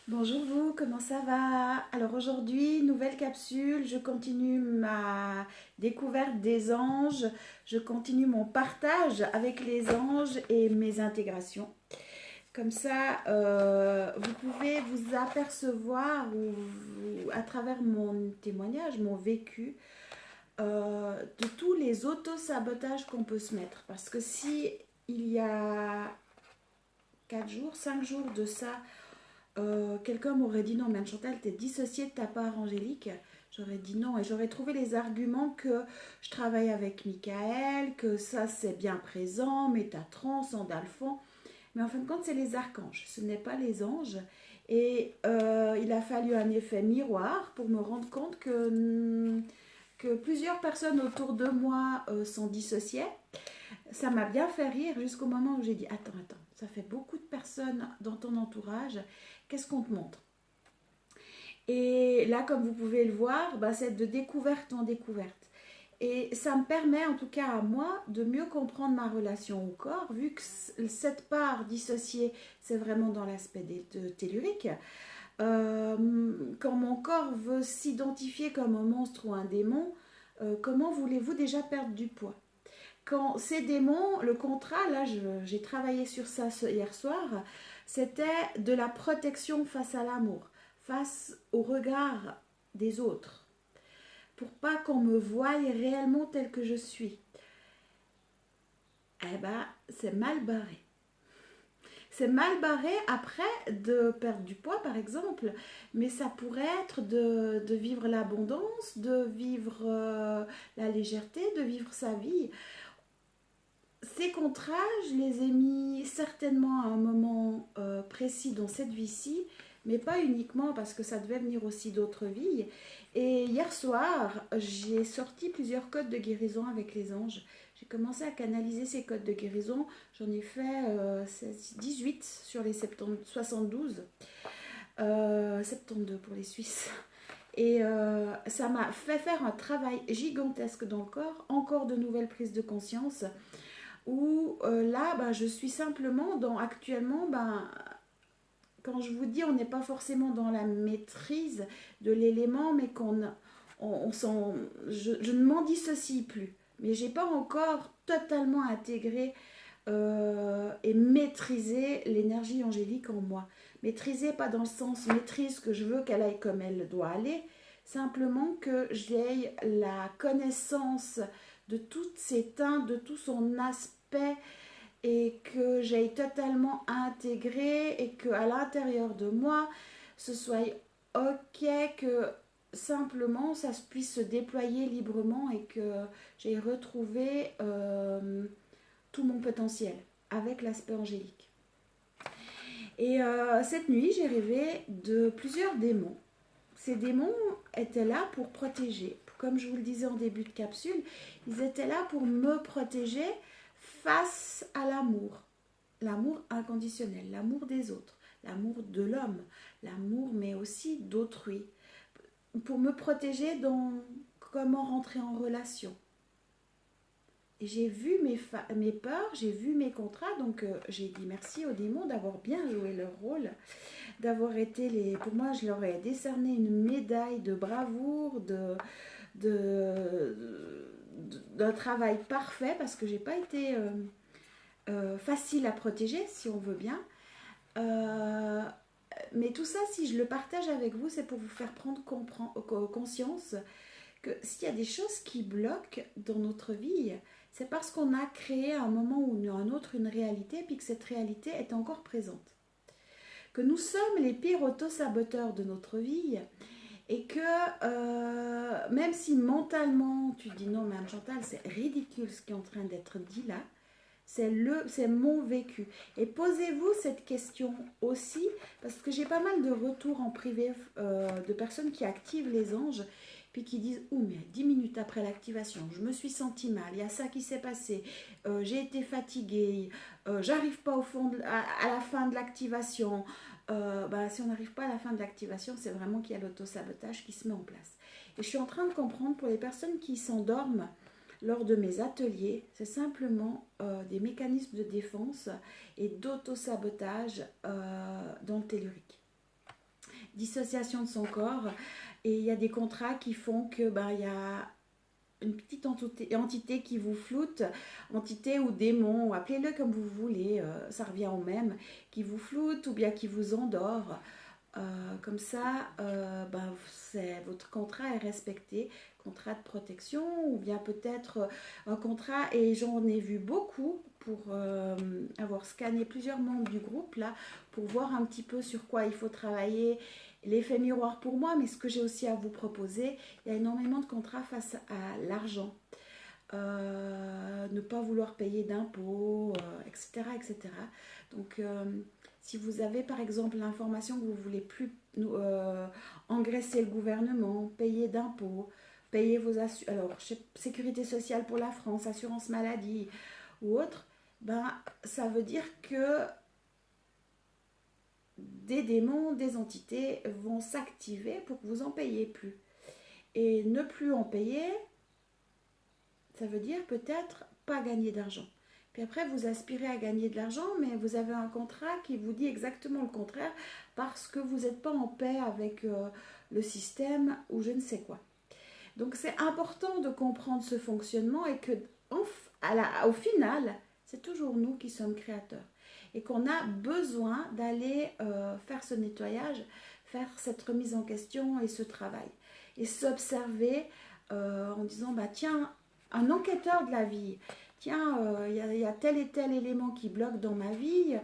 Bonjour vous, comment ça va? Alors aujourd'hui, nouvelle capsule, je continue ma découverte des anges, je continue mon partage avec les anges et mes intégrations. Comme ça, vous pouvez vous apercevoir à travers mon témoignage, mon vécu, de tous les auto-sabotages qu'on peut se mettre. Parce que si il y a 4 jours, 5 jours de ça, quelqu'un m'aurait dit non, mais Chantal, t'es dissociée de ta part angélique. J'aurais dit non et j'aurais trouvé les arguments que je travaille avec Michael, que ça c'est bien présent, Métatron, Sandalphon. Mais en fin de compte, c'est les archanges, ce n'est pas les anges. Et il a fallu un effet miroir pour me rendre compte que plusieurs personnes autour de moi s'en dissociaient. Ça m'a bien fait rire jusqu'au moment où j'ai dit attends, ça fait beaucoup de personnes dans ton entourage, qu'est-ce qu'on te montre? Et là, comme vous pouvez le voir, bah, c'est de découverte en découverte. Et ça me permet, en tout cas à moi, de mieux comprendre ma relation au corps, vu que cette part dissociée, c'est vraiment dans l'aspect tellurique. Quand mon corps veut s'identifier comme un monstre ou un démon, comment voulez-vous déjà perdre du poids? Quand ces démons, le contrat, là, j'ai travaillé sur ça hier soir, c'était de la protection face à l'amour, face au regard des autres, pour pas qu'on me voie réellement tel que je suis. Eh ben, c'est mal barré. C'est mal barré après de perdre du poids, par exemple, mais ça pourrait être de vivre l'abondance, de vivre la légèreté, de vivre sa vie. Ces contrats, je les ai mis certainement à un moment précis dans cette vie-ci, mais pas uniquement parce que ça devait venir aussi d'autres vies. Et hier soir, j'ai sorti plusieurs codes de guérison avec les anges. J'ai commencé à canaliser ces codes de guérison. J'en ai fait 18 sur les 72. 72 pour les Suisses. Et ça m'a fait faire un travail gigantesque dans le corps, encore de nouvelles prises de conscience où là, ben, je suis simplement dans actuellement, ben, quand je vous dis, on n'est pas forcément dans la maîtrise de l'élément, mais je ne m'en dissocie plus. Mais j'ai pas encore totalement intégré et maîtrisé l'énergie angélique en moi. Maîtriser, pas dans le sens maîtrise que je veux qu'elle aille comme elle doit aller, simplement que j'ai la connaissance de toutes ses teintes, de tout son aspect et que j'aille totalement intégré et que à l'intérieur de moi ce soit ok, que simplement ça puisse se déployer librement et que j'aille retrouver tout mon potentiel avec l'aspect angélique. Et cette nuit, j'ai rêvé de plusieurs démons. Ces démons étaient là pour protéger. Comme je vous le disais en début de capsule, ils étaient là pour me protéger face à l'amour. L'amour inconditionnel, l'amour des autres, l'amour de l'homme, l'amour mais aussi d'autrui. Pour me protéger dans comment rentrer en relation. Et j'ai vu mes peurs, j'ai vu mes contrats, donc j'ai dit merci aux démons d'avoir bien joué leur rôle, d'avoir été les... Pour moi, je leur ai décerné une médaille de bravoure, de, d'un travail parfait, parce que j'ai pas été facile à protéger, si on veut bien. Euh, mais tout ça, si je le partage avec vous, c'est pour vous faire prendre conscience que s'il y a des choses qui bloquent dans notre vie, c'est parce qu'on a créé à un moment ou à un autre une réalité, puis que cette réalité est encore présente. Que nous sommes les pires auto-saboteurs de notre vie, et que même si mentalement tu dis non, mais Chantal, c'est ridicule ce qui est en train d'être dit là, c'est mon vécu. Et posez-vous cette question aussi, parce que j'ai pas mal de retours en privé de personnes qui activent les anges, puis qui disent oh mais 10 minutes après l'activation, je me suis sentie mal, il y a ça qui s'est passé, j'ai été fatiguée, j'arrive pas au fond à la fin de l'activation. Bah, si on n'arrive pas à la fin de l'activation, c'est vraiment qu'il y a l'auto-sabotage qui se met en place. Et je suis en train de comprendre pour les personnes qui s'endorment lors de mes ateliers, c'est simplement des mécanismes de défense et d'auto-sabotage dans le tellurique. dissociation de son corps. Et il y a des contrats qui font que ben, il y a une petite entité qui vous floute, entité ou démon, ou appelez-le comme vous voulez, ça revient au même, qui vous floute ou bien qui vous endort. Comme ça, ben, votre contrat est respecté, contrat de protection, ou bien peut-être un contrat, et j'en ai vu beaucoup pour avoir scanné plusieurs membres du groupe, là, pour voir un petit peu sur quoi il faut travailler, l'effet miroir pour moi, mais ce que j'ai aussi à vous proposer, il y a énormément de contrats face à l'argent. Ne pas vouloir payer d'impôts, etc., etc. Donc, si vous avez par exemple l'information que vous ne voulez plus engraisser le gouvernement, payer d'impôts, payer vos assurances, alors sécurité sociale pour la France, assurance maladie ou autre, ben, ça veut dire que des démons, des entités vont s'activer pour que vous en payiez plus. Et ne plus en payer, ça veut dire peut-être pas gagner d'argent. Puis après, vous aspirez à gagner de l'argent, mais vous avez un contrat qui vous dit exactement le contraire parce que vous n'êtes pas en paix avec le système ou je ne sais quoi. Donc c'est important de comprendre ce fonctionnement et que au final, c'est toujours nous qui sommes créateurs et qu'on a besoin d'aller faire ce nettoyage, faire cette remise en question et ce travail. Et s'observer en disant, bah tiens, un enquêteur de la vie, tiens, y a tel et tel élément qui bloque dans ma vie.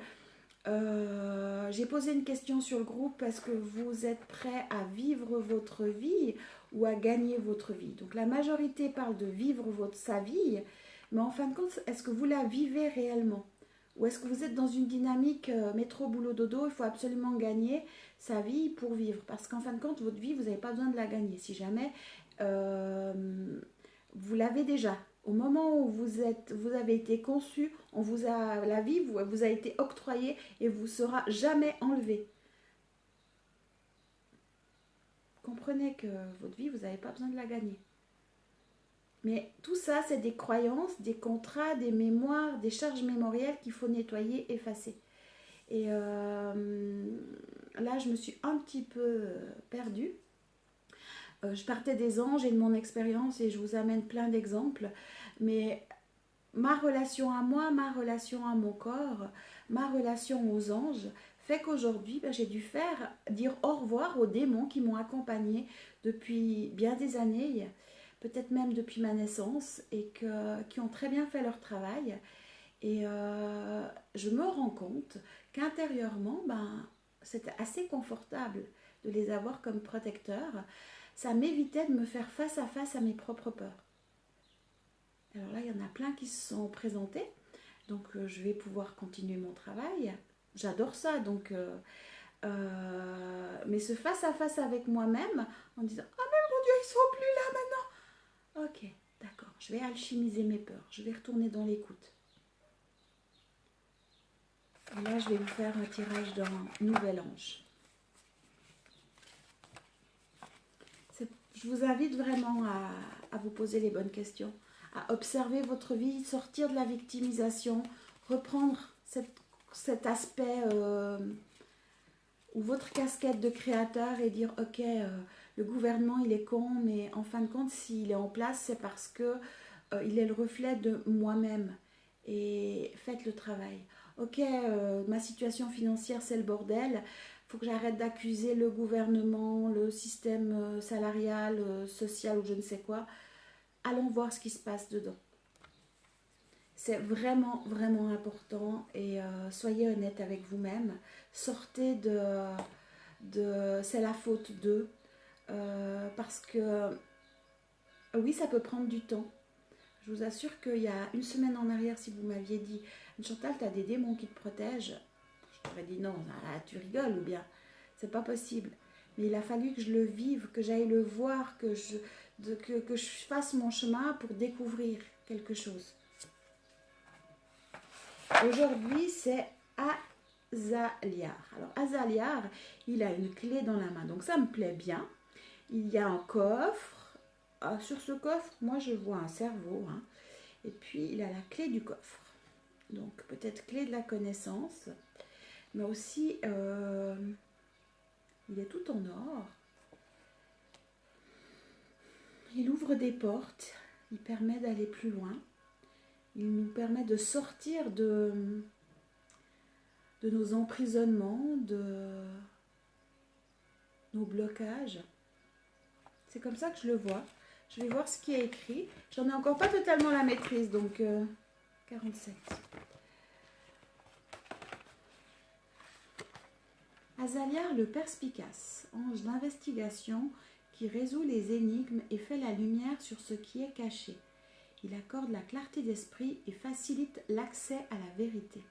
J'ai posé une question sur le groupe, est-ce que vous êtes prêt à vivre votre vie ou à gagner votre vie? Donc la majorité parle de vivre sa vie, mais en fin de compte, est-ce que vous la vivez réellement? Ou est-ce que vous êtes dans une dynamique métro, boulot, dodo, il faut absolument gagner sa vie pour vivre? Parce qu'en fin de compte, votre vie, vous n'avez pas besoin de la gagner. Si jamais vous l'avez déjà. Au moment où vous avez été conçu, la vie vous a été octroyée et vous sera jamais enlevée. Comprenez que votre vie, vous n'avez pas besoin de la gagner. Mais tout ça, c'est des croyances, des contrats, des mémoires, des charges mémorielles qu'il faut nettoyer, effacer. Et là, je me suis un petit peu perdue. Je partais des anges et de mon expérience et je vous amène plein d'exemples. Mais ma relation à moi, ma relation à mon corps, ma relation aux anges fait qu'aujourd'hui, j'ai dû dire au revoir aux démons qui m'ont accompagnée depuis bien des années, peut-être même depuis ma naissance, et qui ont très bien fait leur travail. Et je me rends compte qu'intérieurement, c'était assez confortable de les avoir comme protecteurs. Ça m'évitait de me faire face à mes propres peurs. Alors là, il y en a plein qui se sont présentés. Donc, je vais pouvoir continuer mon travail. J'adore ça. Donc, mais ce face-à-face avec moi-même, en disant « Oh mais mon Dieu, ils sont plus là maintenant !» Ok, d'accord. Je vais alchimiser mes peurs. Je vais retourner dans l'écoute. Et là, je vais vous faire un tirage d'un nouvel ange. Je vous invite vraiment à vous poser les bonnes questions, à observer votre vie, sortir de la victimisation, reprendre cet aspect ou votre casquette de créateur et dire ok, le gouvernement il est con, mais en fin de compte s'il est en place c'est parce que il est le reflet de moi-même et faites le travail. Ok, ma situation financière c'est le bordel, faut que j'arrête d'accuser le gouvernement, le système salarial, social ou je ne sais quoi. Allons voir ce qui se passe dedans. C'est vraiment, vraiment important et soyez honnête avec vous-même. Sortez de c'est la faute d'eux. Parce que oui, ça peut prendre du temps. Je vous assure qu'il y a une semaine en arrière, si vous m'aviez dit Chantal, tu as des démons qui te protègent, je t'aurais dit non, là, tu rigoles ou bien c'est pas possible. Mais il a fallu que je le vive, que j'aille le voir, que je fasse mon chemin pour découvrir quelque chose. Aujourd'hui, c'est Azaliar. Alors, Azaliar, il a une clé dans la main, donc ça me plaît bien. Il y a un coffre. Sur ce coffre, moi, je vois un cerveau. Hein. Et puis, il a la clé du coffre. Donc, peut-être clé de la connaissance. Mais aussi, il est tout en or. Il ouvre des portes, il permet d'aller plus loin, il nous permet de sortir de nos emprisonnements, de nos blocages. C'est comme ça que je le vois. Je vais voir ce qui est écrit. J'en ai encore pas totalement la maîtrise, donc 47. Azaliar le perspicace, ange d'investigation qui résout les énigmes et fait la lumière sur ce qui est caché. Il accorde la clarté d'esprit et facilite l'accès à la vérité.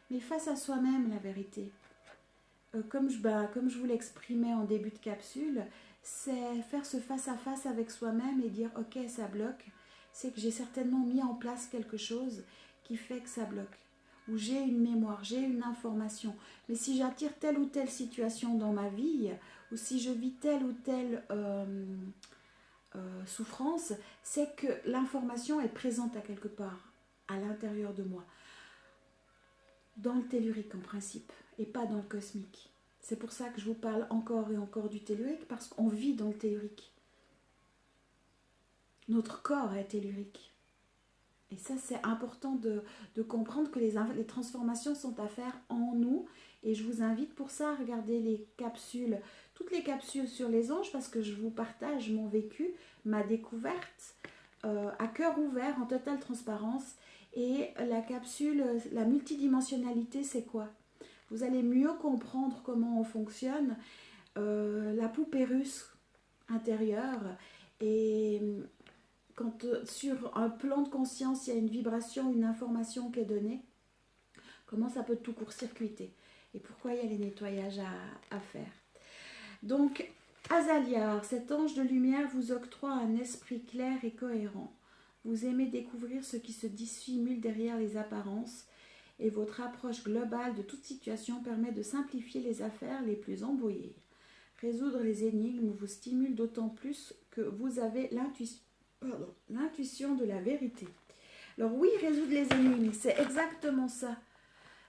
Mais face à soi-même, la vérité, comme je vous l'exprimais en début de capsule, c'est faire ce face-à-face avec soi-même et dire « Ok, ça bloque », c'est que j'ai certainement mis en place quelque chose qui fait que ça bloque. Ou j'ai une mémoire, j'ai une information. Mais si j'attire telle ou telle situation dans ma vie, ou si je vis telle ou telle souffrance, c'est que l'information est présente à quelque part, à l'intérieur de moi. Dans le tellurique en principe, et pas dans le cosmique. C'est pour ça que je vous parle encore et encore du tellurique, parce qu'on vit dans le tellurique. Notre corps est tellurique. Et ça, c'est important de comprendre que les transformations sont à faire en nous. Et je vous invite pour ça à regarder les capsules, toutes les capsules sur les anges, parce que je vous partage mon vécu, ma découverte, à cœur ouvert, en totale transparence. Et la capsule, la multidimensionnalité, c'est quoi? Vous allez mieux comprendre comment on fonctionne, la poupée russe intérieure. Et quand sur un plan de conscience, il y a une vibration, une information qui est donnée, comment ça peut tout court-circuiter et pourquoi il y a les nettoyages à faire. Donc, Azaliar, cet ange de lumière vous octroie un esprit clair et cohérent. Vous aimez découvrir ce qui se dissimule derrière les apparences et votre approche globale de toute situation permet de simplifier les affaires les plus embrouillées. Résoudre les énigmes vous stimule d'autant plus que vous avez l'intuition de la vérité. Alors oui, résoudre les énigmes, c'est exactement ça.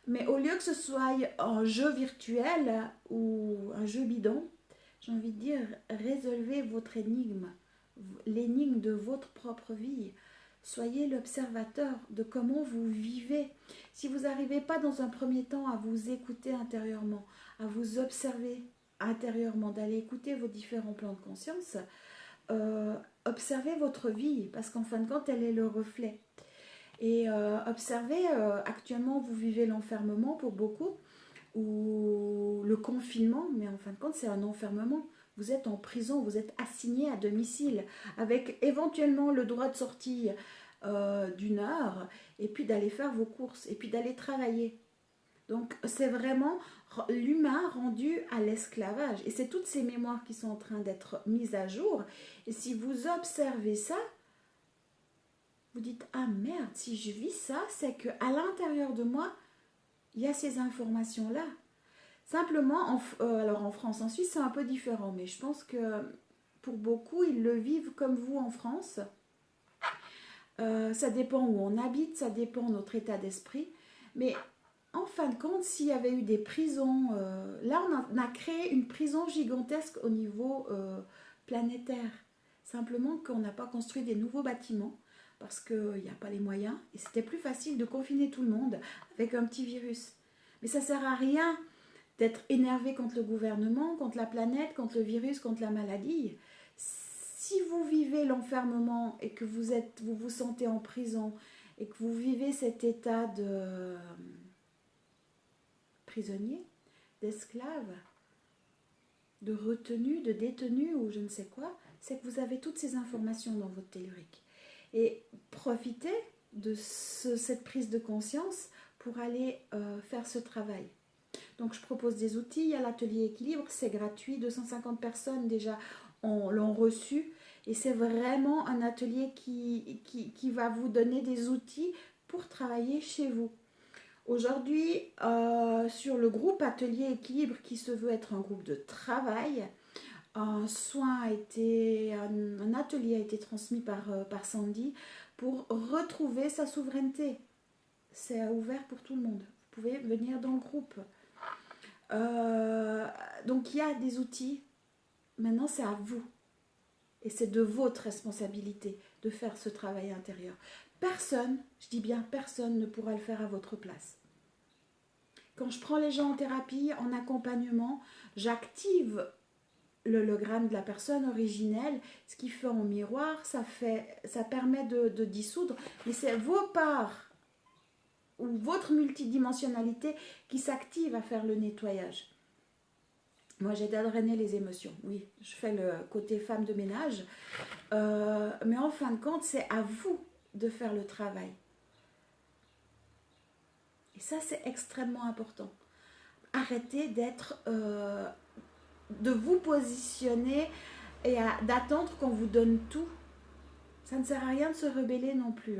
Mais au lieu que ce soit un jeu virtuel ou un jeu bidon, j'ai envie de dire, résolvez votre énigme, l'énigme de votre propre vie. Soyez l'observateur de comment vous vivez. Si vous n'arrivez pas dans un premier temps à vous écouter intérieurement, à vous observer intérieurement, d'aller écouter vos différents plans de conscience, observez votre vie, parce qu'en fin de compte, elle est le reflet. Et observez, actuellement, vous vivez l'enfermement pour beaucoup, ou le confinement, mais en fin de compte, c'est un enfermement. Vous êtes en prison, vous êtes assigné à domicile, avec éventuellement le droit de sortie d'une heure, et puis d'aller faire vos courses, et puis d'aller travailler. Donc, c'est vraiment l'humain rendu à l'esclavage. Et c'est toutes ces mémoires qui sont en train d'être mises à jour. Et si vous observez ça, vous dites « Ah merde, si je vis ça, c'est qu'à l'intérieur de moi, il y a ces informations-là. » Simplement, alors en France, en Suisse, c'est un peu différent. Mais je pense que pour beaucoup, ils le vivent comme vous en France. Ça dépend où on habite, ça dépend de notre état d'esprit. Mais en fin de compte, s'il y avait eu des prisons, là on a créé une prison gigantesque au niveau planétaire. Simplement qu'on n'a pas construit des nouveaux bâtiments parce qu'il n'y a pas les moyens. Et c'était plus facile de confiner tout le monde avec un petit virus. Mais ça ne sert à rien d'être énervé contre le gouvernement, contre la planète, contre le virus, contre la maladie. Si vous vivez l'enfermement et que vous vous sentez en prison et que vous vivez cet état de prisonnier, d'esclave, de retenu, de détenu ou je ne sais quoi, c'est que vous avez toutes ces informations dans votre tellurique. Et profitez de cette prise de conscience pour aller faire ce travail. Donc je propose des outils, il y a l'atelier équilibre, c'est gratuit, 250 personnes déjà l'ont reçu et c'est vraiment un atelier qui va vous donner des outils pour travailler chez vous. Aujourd'hui, sur le groupe Atelier Équilibre qui se veut être un groupe de travail, un atelier a été transmis par Sandy pour retrouver sa souveraineté. C'est ouvert pour tout le monde. Vous pouvez venir dans le groupe. Donc il y a des outils, maintenant c'est à vous. Et c'est de votre responsabilité de faire ce travail intérieur. Personne, je dis bien personne, ne pourra le faire à votre place. Quand je prends les gens en thérapie, en accompagnement, j'active l'hologramme de la personne originelle, ce qui fait en miroir, ça permet de dissoudre, mais c'est vos parts ou votre multidimensionnalité qui s'active à faire le nettoyage. Moi, j'aide à drainer les émotions. Oui, je fais le côté femme de ménage. Mais en fin de compte, c'est à vous de faire le travail. Et ça, c'est extrêmement important. Arrêtez de vous positionner et d'attendre qu'on vous donne tout. Ça ne sert à rien de se rebeller non plus.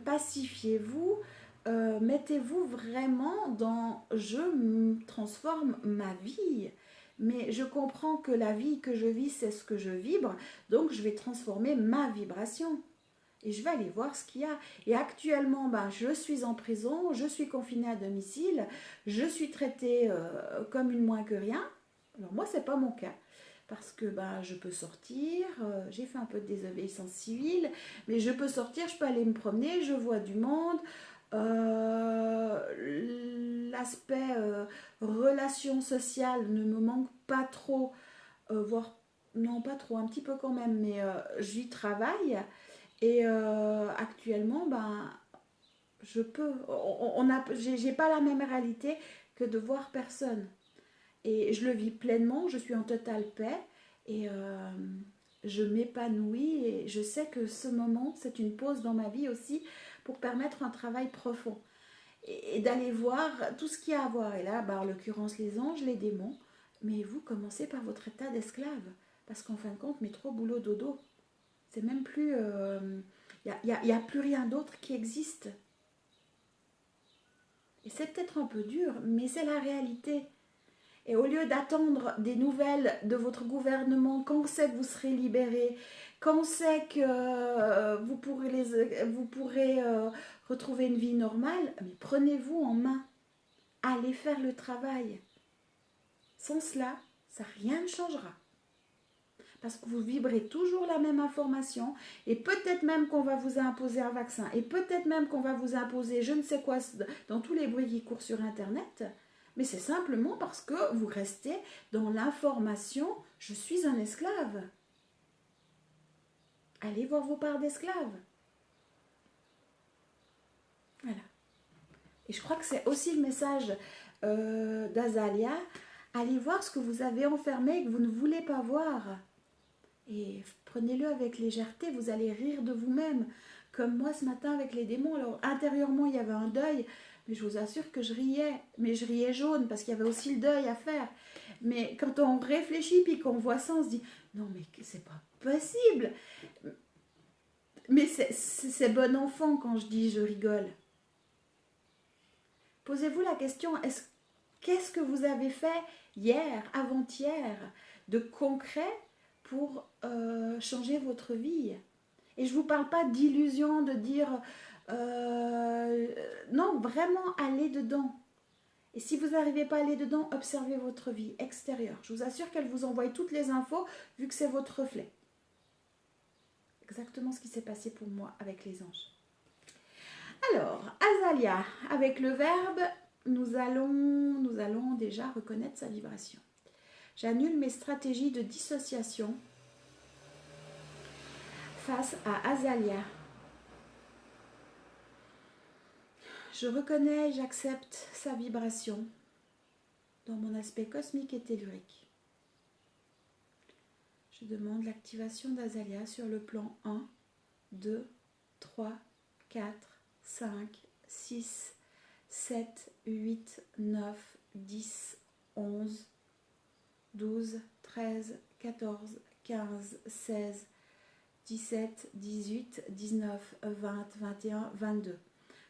Pacifiez-vous. Mettez-vous vraiment dans je transforme ma vie, mais je comprends que la vie que je vis c'est ce que je vibre, donc je vais transformer ma vibration et je vais aller voir ce qu'il y a. Et actuellement je suis en prison, je suis confinée à domicile, je suis traitée comme une moins que rien. Alors moi c'est pas mon cas parce que je peux sortir, j'ai fait un peu de désobéissance civile, mais je peux sortir, je peux aller me promener, je vois du monde. L'aspect relation sociale ne me manque pas trop, voire non pas trop, un petit peu quand même, mais j'y travaille et actuellement je peux, j'ai pas la même réalité que de voir personne et je le vis pleinement, je suis en totale paix et je m'épanouis et je sais que ce moment c'est une pause dans ma vie aussi pour permettre un travail profond et d'aller voir tout ce qu'il y a à voir. Et là, en l'occurrence, les anges, les démons, mais vous commencez par votre état d'esclave. Parce qu'en fin de compte, métro, boulot, dodo, c'est même plus... y a plus rien d'autre qui existe. Et c'est peut-être un peu dur, mais c'est la réalité. Et au lieu d'attendre des nouvelles de votre gouvernement, quand c'est que vous serez libéré, quand c'est que vous pourrez retrouver une vie normale, mais prenez-vous en main. Allez faire le travail. Sans cela, rien ne changera. Parce que vous vibrez toujours la même information et peut-être même qu'on va vous imposer un vaccin et peut-être même qu'on va vous imposer je ne sais quoi dans tous les bruits qui courent sur Internet. Mais c'est simplement parce que vous restez dans l'information « je suis un esclave ». Allez voir vos parts d'esclaves. Voilà. Et je crois que c'est aussi le message d'Azalia. Allez voir ce que vous avez enfermé et que vous ne voulez pas voir. Et prenez-le avec légèreté, vous allez rire de vous-même. Comme moi ce matin avec les démons. Alors intérieurement il y avait un deuil. Mais je vous assure que je riais, mais je riais jaune parce qu'il y avait aussi le deuil à faire. Mais quand on réfléchit puis qu'on voit ça, on se dit non mais c'est pas possible. Mais c'est bon enfant quand je dis je rigole. Posez-vous la question, qu'est-ce que vous avez fait hier, avant-hier, de concret pour changer votre vie? Et je ne vous parle pas d'illusion, de dire non, vraiment allez dedans. Et si vous n'arrivez pas à aller dedans, observez votre vie extérieure. Je vous assure qu'elle vous envoie toutes les infos vu que c'est votre reflet. Exactement ce qui s'est passé pour moi avec les anges. Alors, Azalia, avec le verbe, nous allons déjà reconnaître sa vibration. J'annule mes stratégies de dissociation face à Azalia. Je reconnais et j'accepte sa vibration dans mon aspect cosmique et tellurique. Je demande l'activation d'Azalia sur le plan 1, 2, 3, 4, 5, 6, 7, 8, 9, 10, 11, 12, 13, 14, 15, 16, 17, 18, 19, 20, 21, 22.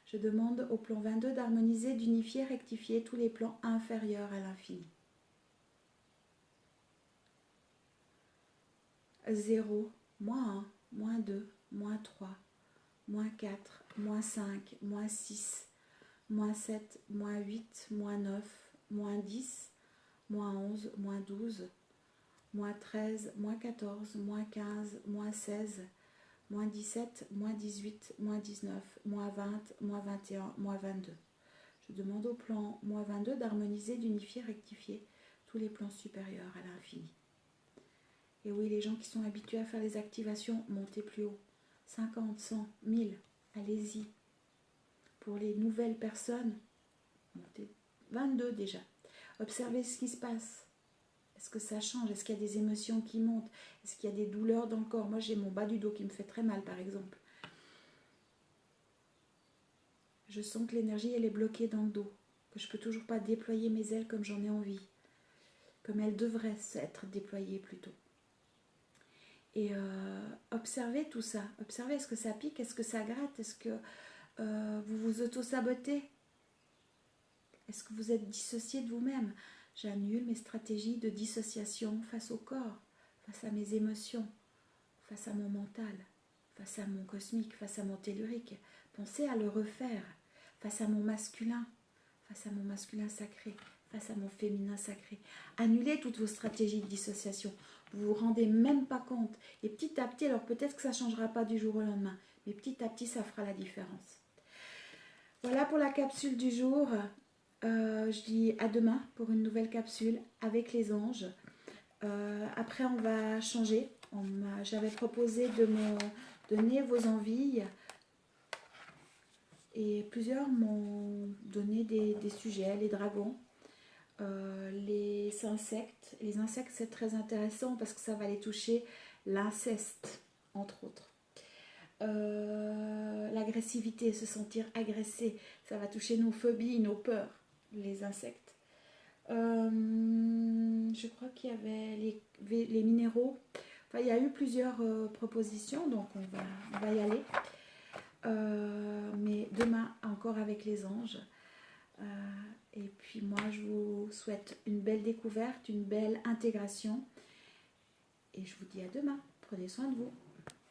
Je demande au plan 22 d'harmoniser, d'unifier, rectifier tous les plans inférieurs à l'infini. 0, moins 1, moins 2, moins 3, moins 4, moins 5, moins 6, moins 7, moins 8, moins 9, moins 10, moins 11, moins 12, moins 13, moins 14, moins 15, moins 16, moins 17, moins 18, moins 19, moins 20, moins 21, moins 22. Je demande au plan moins 22 d'harmoniser, d'unifier, rectifier tous les plans supérieurs à l'infini. Et oui, les gens qui sont habitués à faire les activations, montez plus haut. 50, 100, 1000, allez-y. Pour les nouvelles personnes, montez 22 déjà. Observez ce qui se passe. Est-ce que ça change? Est-ce qu'il y a des émotions qui montent? Est-ce qu'il y a des douleurs dans le corps? Moi, j'ai mon bas du dos qui me fait très mal, par exemple. Je sens que l'énergie, elle est bloquée dans le dos. Que je ne peux toujours pas déployer mes ailes comme j'en ai envie. Comme elles devraient être déployées plutôt. Et observez tout ça. Observez, est-ce que ça pique? Est-ce que ça gratte? Est-ce que vous vous auto-sabotez? Est-ce que vous êtes dissocié de vous-même? J'annule mes stratégies de dissociation face au corps, face à mes émotions, face à mon mental, face à mon cosmique, face à mon tellurique. Pensez à le refaire face à mon masculin sacré, face à mon féminin sacré. Annulez toutes vos stratégies de dissociation. Vous vous rendez même pas compte. Et petit à petit, alors peut-être que ça ne changera pas du jour au lendemain, mais petit à petit, ça fera la différence. Voilà pour la capsule du jour. Je dis à demain pour une nouvelle capsule avec les anges. Après, on va changer. J'avais proposé de me donner vos envies. Et plusieurs m'ont donné des sujets, les dragons, les insectes. Les insectes, c'est très intéressant parce que ça va les toucher, l'inceste, entre autres. L'agressivité, se sentir agressé, ça va toucher nos phobies, nos peurs, les insectes. Je crois qu'il y avait les minéraux. Enfin, il y a eu plusieurs propositions, donc on va y aller. Mais demain, encore avec les anges. Et puis moi, je vous souhaite une belle découverte, une belle intégration. Et je vous dis à demain. Prenez soin de vous.